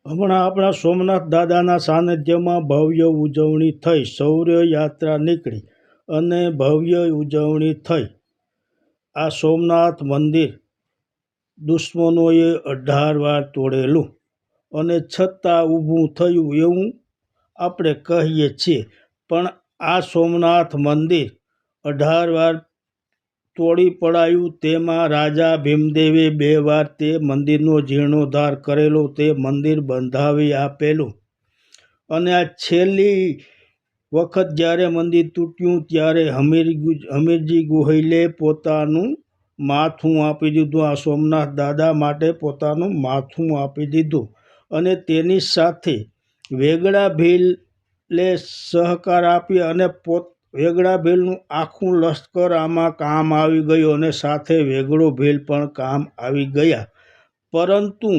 હમણાં આપણા સોમનાથ દાદાના સાનિધ્યમાં ભવ્ય ઉજવણી થઈ. શૌર્ય યાત્રા નીકળી અને ભવ્ય ઉજવણી થઈ. આ સોમનાથ મંદિર દુશ્મનોએ 18 વાર તોડેલું અને છતાં ઊભું થયું એવું આપણે કહીએ છીએ. પણ આ સોમનાથ મંદિર 18 વાર તોડી પડાયું. તેમાં રાજા ભીમદેવે 2 વાર તે મંદિરનો જીર્ણોદ્ધાર કરેલો, તે મંદિર બંધાવી આપેલું. અને આ છેલ્લી વખત જ્યારે મંદિર તૂટ્યું ત્યારે હમીરજી ગોહિલે પોતાનું માથું આપી દીધું. આ સોમનાથ દાદા માટે પોતાનું માથું આપી દીધું. અને તેની સાથે વેગડા ભીલે સહકાર આપી અને વેગડા ભીલનું આખું લશ્કર આમાં કામ આવી ગયું અને સાથે વેગડો ભીલ પણ કામ આવી ગયા. પરંતુ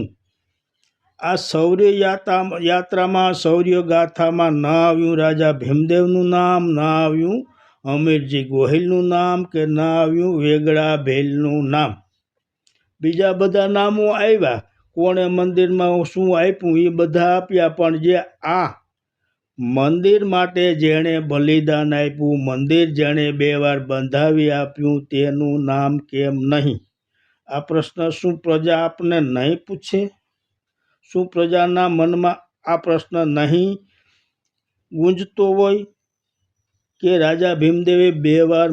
આ શૌર્ય યાત્રામાં, શૌર્ય ગાથામાં ન આવ્યું રાજા ભીમદેવનું નામ, ન આવ્યું હમીરજી ગોહિલનું નામ, કે ન આવ્યું વેગડા ભીલનું નામ. બીજા બધા નામો આવ્યા, કોણે મંદિરમાં શું આપ્યું એ બધા આપ્યા, પણ જે આ મંદિર માટે જેણે બલિદાન આપ્યું, મંદિર જેણે 2 વાર બંધાવી આપ્યું, તેનું નામ કેમ નહીં? આ પ્રશ્ન શું પ્રજા આપને નહીં પૂછે? શું પ્રજાના મનમાં આ પ્રશ્ન નહીં ગુંજતો હોય કે રાજા ભીમદેવે 2 વાર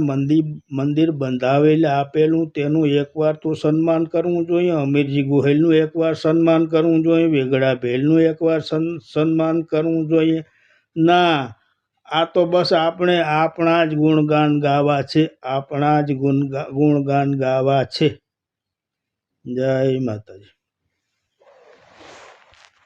મંદિર બંધાવેલ આપેલું, તેનું એકવાર તો સન્માન કરવું જોઈએ, હમીરજી ગોહિલનું એકવાર સન્માન કરવું જોઈએ, વેગડા ભીલનું એકવાર સન્માન કરવું જોઈએ? ના, આ તો બસ આપણે આપણા જ ગુણગાન ગાવા છે, આપણા જ ગુણગાન ગાવા છે. જય માતાજી.